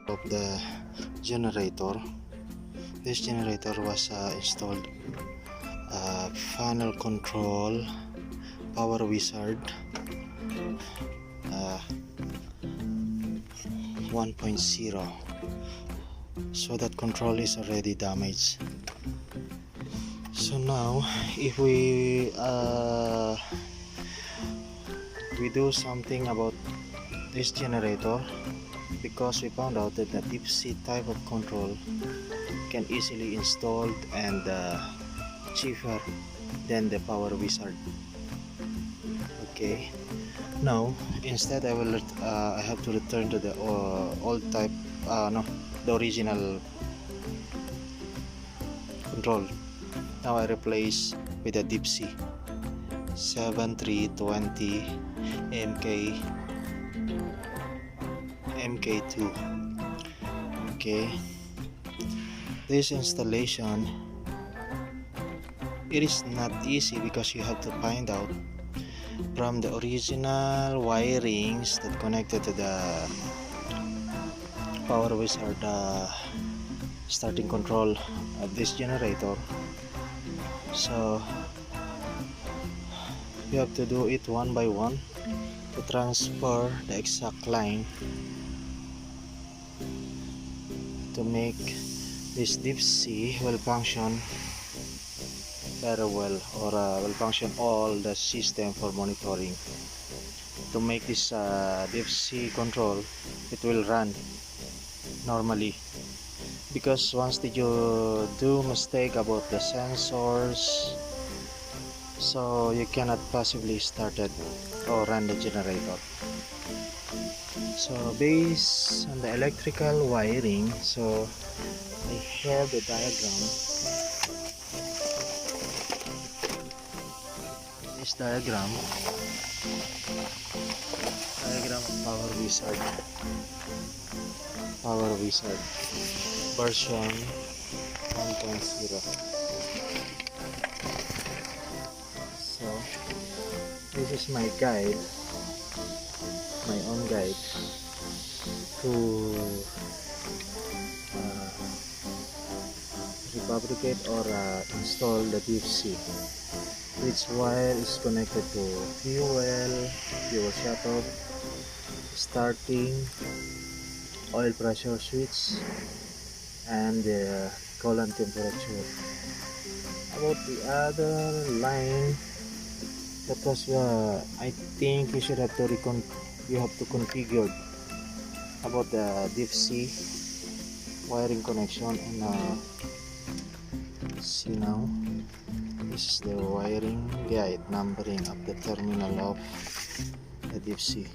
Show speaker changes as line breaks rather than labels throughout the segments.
of the generator. This generator was installed panel control power wizard 1.0, so that control is already damaged. So now if we do something about this generator, because we found out that the DEEPSEA type of control can easily installed and cheaper than the power wizard. Okay, now instead I have to return to the old type, the original control. Now I replace with the DEEPSEA 7320 MKII. Okay, this installation, it is not easy because you have to find out from the original wirings that connected to the power wizard starting control of this generator. So you have to do it one by one to transfer the exact line to make this DEEPSEA will function very well, or will function all the system for monitoring. To make this DEEPSEA control, it will run normally, because once did you do mistake about the sensors, so you cannot possibly start it or run the generator. So based on the electrical wiring, so I have the diagram. This diagram of power wizard version 1.0. So this is my guide, my own guide to refabricate or install the DEEPSEA. Which wire is connected to fuel shutoff, starting, oil pressure switch, and the coolant temperature. About the other line, that was I think you should have to configure about the DEEPSEA wiring connection. And see now, this is the wiring guide numbering of the terminal of the DEEPSEA.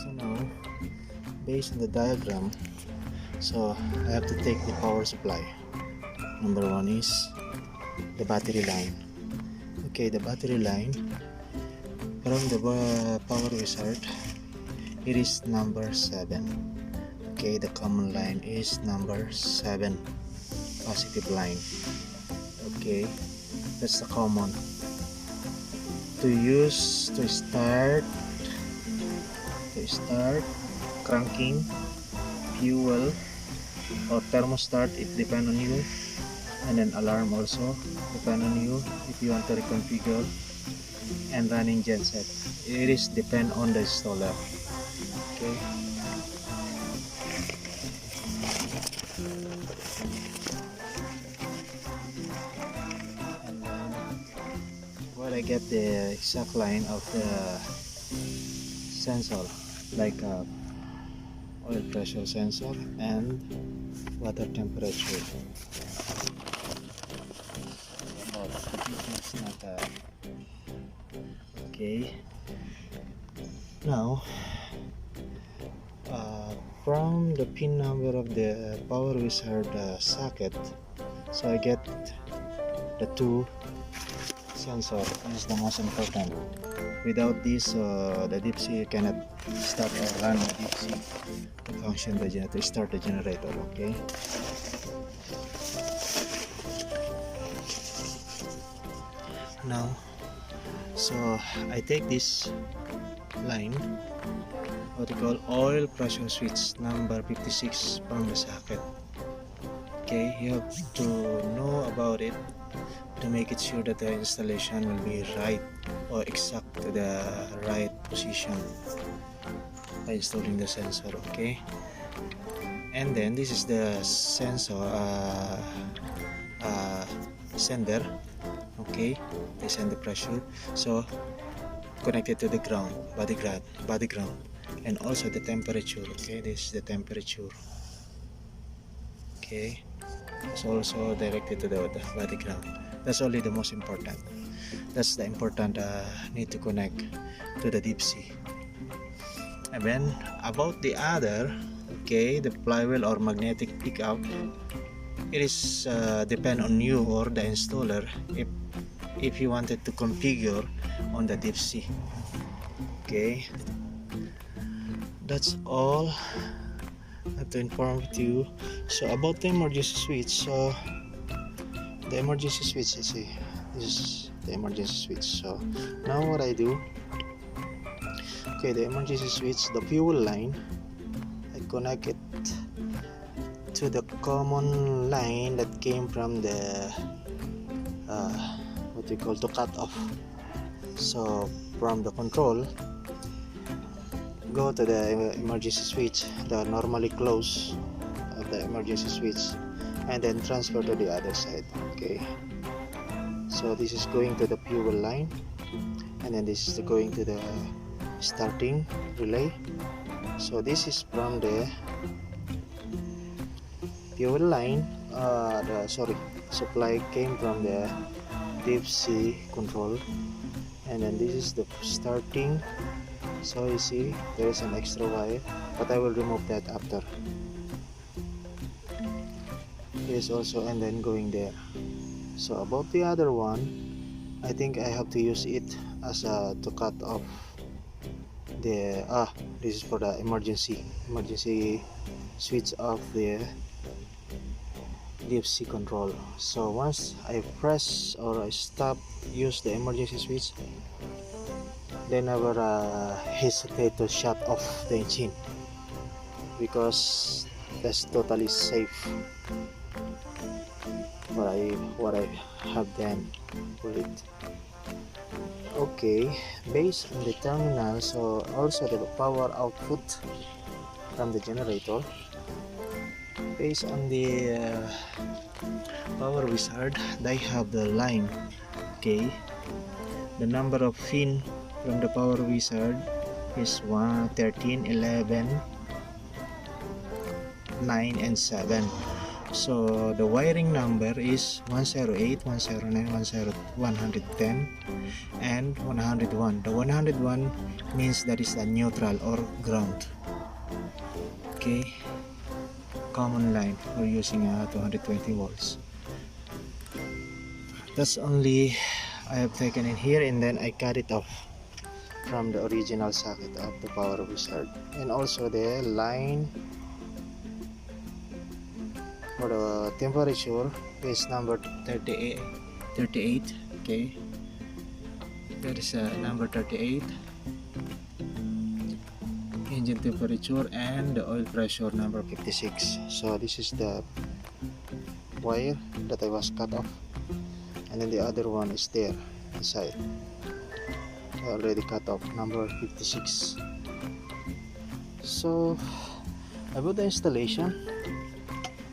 So now, based on the diagram, so I have to take the power supply. Number one is the battery line. Okay, the battery line from the power wizard, it is number 7. Okay, the common line is number 7, positive line. Okay, that's the common to use to start cranking fuel or thermostat. It depends on you, and then alarm also depend on you if you want to reconfigure, and running genset, it is depend on the installer. Okay, and then while I get the exact line of the sensor, like oil pressure sensor and water temperature. Okay, now from the pin number of the power wizard socket, so I get the 2 sensor. This is the most important. Without this, the DEEPSEA cannot start or run the DEEPSEA to function the generator, start the generator. Okay, Now, so I take this line, what we call oil pressure switch number 56 from the socket. Okay, you have to know about it to make it sure that the installation will be right or exact to the right position by installing the sensor. Okay, and then this is the sensor sender. Okay, they send the pressure, so connected to the ground, body ground, and also the temperature. Okay, this is the temperature. Okay, it's also directed to the body ground. That's only the most important. That's the important need to connect to the DEEPSEA. And then about the other, okay, the flywheel or magnetic pickup, it is depend on you or the installer if you wanted to configure on the DEEPSEA. Okay, that's all I have to inform you. So about the emergency switch, so the emergency switch, you see, this is the emergency switch. So now what I do, okay, the emergency switch, the fuel line, I connect it to the common line that came from the what we call to cut off. So from the control, go to the emergency switch, the normally close of the emergency switch, and then transfer to the other side. Okay, so this is going to the fuel line, and then this is going to the starting relay. So this is from the fuel line, the supply came from the DEEPSEA control, and then this is the starting. So you see there is an extra wire, but I will remove that after. This also, and then going there. So about the other one, I think I have to use it as a to cut off the this is for the emergency switch off the DEEPSEA control. So once I press or I stop use the emergency switch, then I will hesitate to shut off the engine, because that's totally safe. What I have done for it. Okay, based on the terminal, so also the power output from the generator, based on the power wizard, they have the line. Okay, the number of pin from the power wizard is 1, 13, 11, 9, and 7. So the wiring number is 108, 109, 110, and 101. The 101 means that is a neutral or ground. Okay, common line for using 220 volts. That's only I have taken in here, and then I cut it off from the original socket of the power wizard. And also the line for the temperature is number 38. Okay, that is number 38. Engine temperature and the oil pressure number 56. So this is the wire that I was cut off, and then the other one is there inside. I already cut off number 56. So about the installation,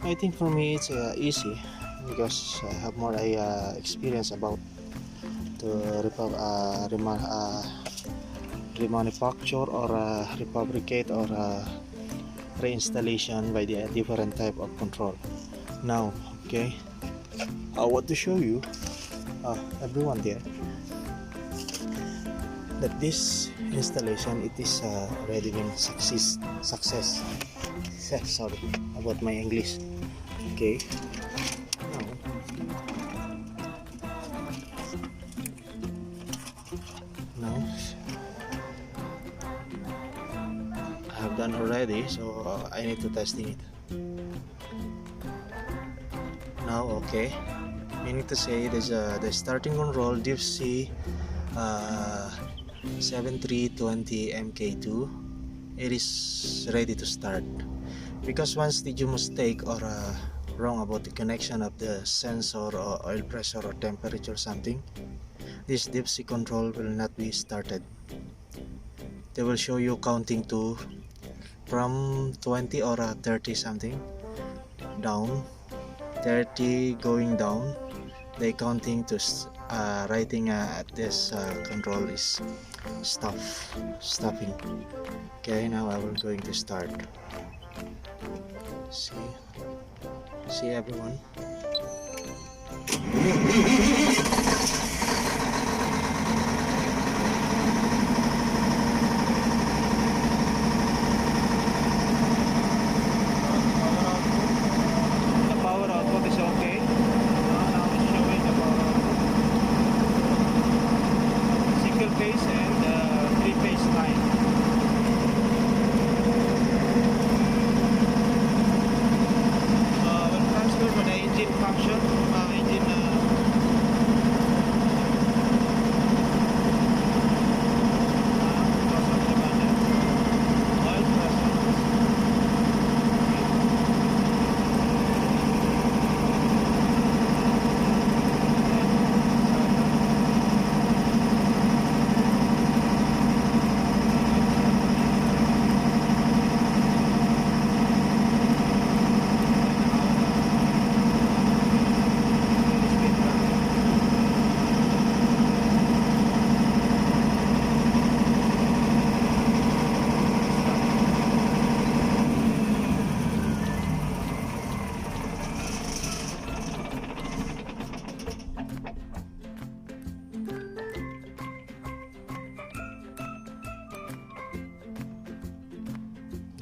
I think for me it's easy, because I have more experience about to remanufacture or refabricate or reinstallation by the different type of control. Now, okay, I want to show you everyone there that this installation, it is already been success. Sorry about my English. Okay, now I have done already, so I need to testing it now. Okay, meaning to say there's the starting control DEEPSEA 7320 MKII. It is ready to start, because once did you mistake or wrong about the connection of the sensor or oil pressure or temperature or something, this DEEPSEA control will not be started. They will show you counting to from 20 or 30 something down, 30 going down. They counting to writing this control is stopping. Okay, now I will going to start. See everyone.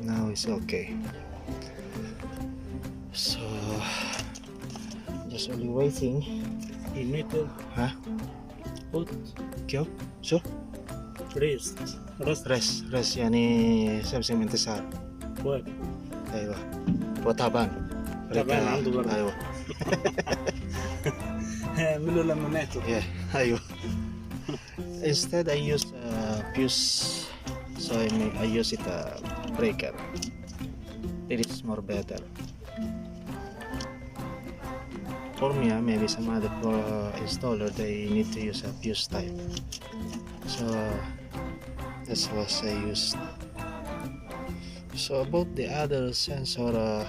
Now it's okay. So just only waiting.
Ini tuh put
Kyo? So
rest
rest يعني سمسم انتصار.
buat
ايوه وتعبان.
تعبان عنده برد.
ايوه
اعملوا لما ماتوا.
yeah ايوه. Instead I use fuse, so I use it breaker. It is more better for me. Maybe some other installer they need to use a fuse type, so that's what I used. So about the other sensor,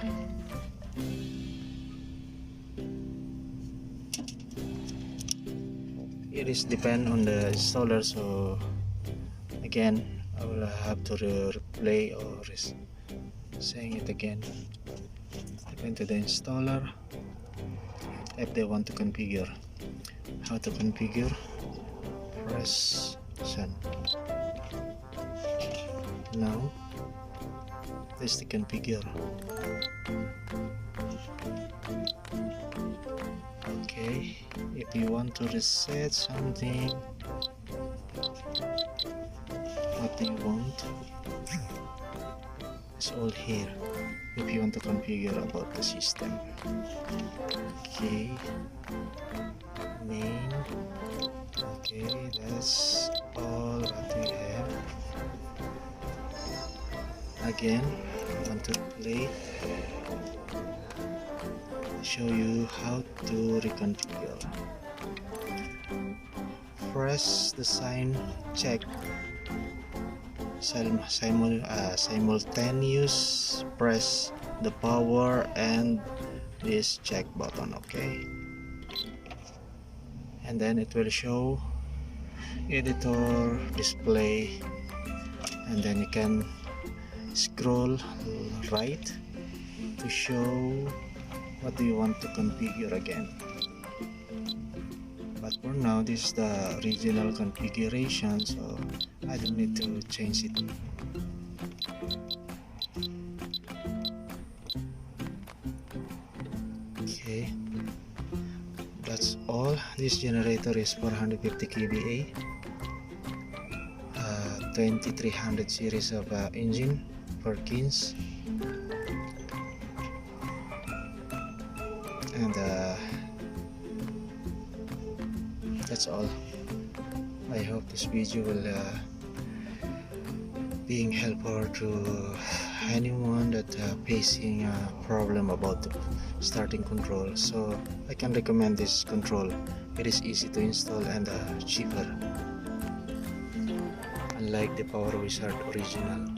it is depend on the installer, so again I will have to replay or saying it again. Depend to the installer if they want to configure. How to configure? Press send. Now this is the configure. Okay, if you want to reset something, what do you want? It's all here if you want to configure about the system. Okay, main. Okay, that's all what we have. Again, I want to play, show you how to reconfigure. Press the sign check, simultaneous press the power and this check button. Okay, and then it will show editor display, and then you can scroll right to show what do you want to configure again. But for now, this is the original configuration, so I don't need to change it. Okay, that's all. This generator is 450 kVA, 2300 series of engine for Kins, and That's all. I hope this video will being helpful to anyone that facing a problem about the starting control. So I can recommend this control. It is easy to install and cheaper, unlike the Power Wizard original.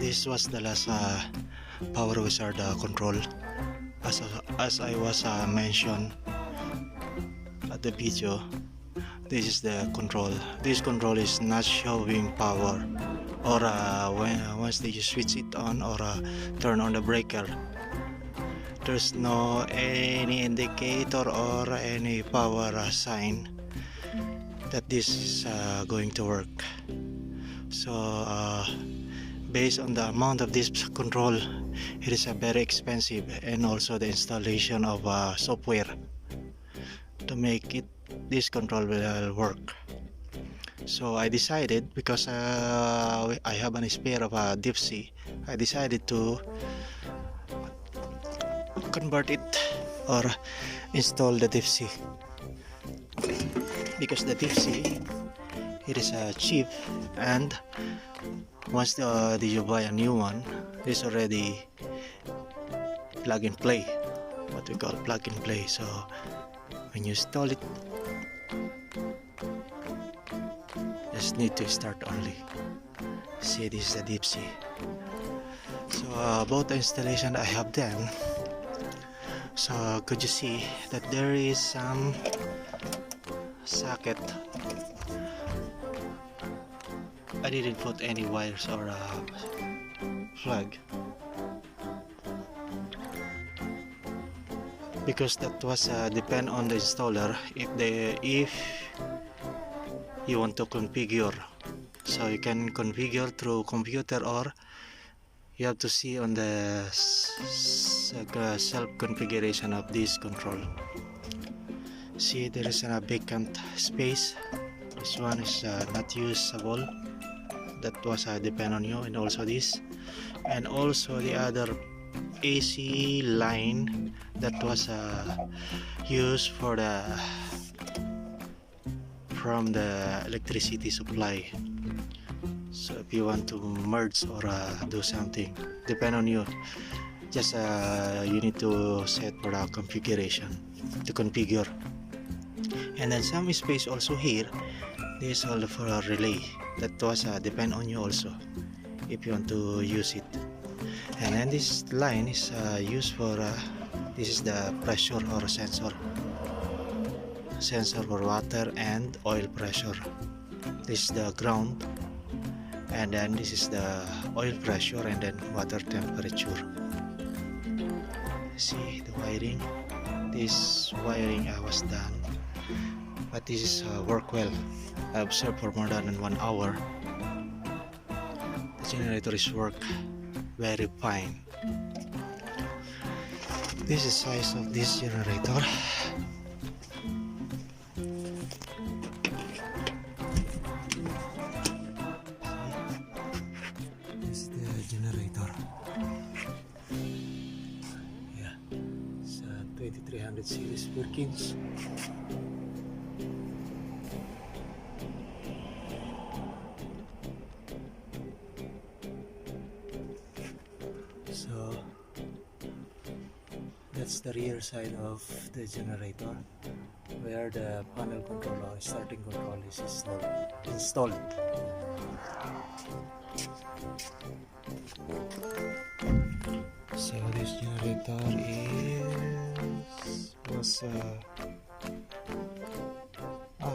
This was the last Power Wizard control. As I was mentioned at the video, this is the control. This control is not showing power, or once you switch it on or turn on the breaker, there's no any indicator or any power sign that this is going to work. So based on the amount of this control, it is very expensive, and also the installation of software to make it this control will work. So I decided, because I have an spare of a DEEPSEA, I decided to convert it or install the DEEPSEA, because the DEEPSEA, it is cheap, and once you buy a new one, it's already plug and play, what we call plug and play. So when you install it, just need to start only. See, this is the DEEPSEA. So about the installation I have done, so could you see that there is some socket? I didn't put any wires or plug, because that was depend on the installer if you want to configure. So you can configure through computer, or you have to see on the self configuration of this control. See, there is a vacant space. This one is not usable. That was depend on you, and also this, and also the other AC line that was used for the from the electricity supply. So if you want to merge or do something, depend on you. Just you need to set for the configuration to configure. And then some space also here. This is all for a relay. That was depend on you also if you want to use it. And then this line is used for this is the pressure or sensor for water and oil pressure. This is the ground, and then this is the oil pressure, and then water temperature. See the wiring. This wiring was done, but this is work well. I observed for more than 1 hour. The generator is work very fine. This is size of this generator. This is the generator. Yeah, it's 2300 series Perkins. So that's the rear side of the generator, where the panel controller, starting control, is installed. So this generator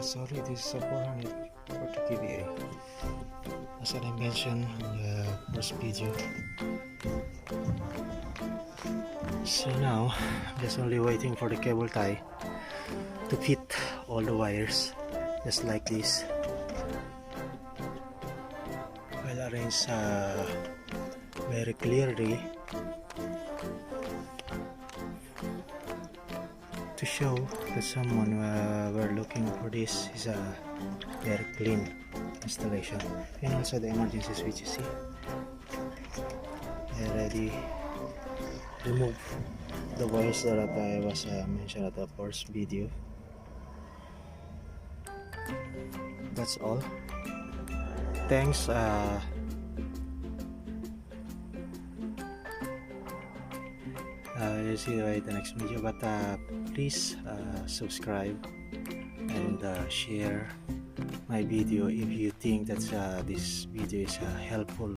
sorry, this is a 440 kVA, as I mentioned in the first video. So now I'm just only waiting for the cable tie to fit all the wires, just like this. I'll arrange very clearly to show that someone were looking for this. Is a very clean installation, and also the emergency switch, you see, I already remove the wires that I was mentioned at the first video. that's all. Thanks. You'll see you in the next video, but please subscribe and share my video if you think that this video is helpful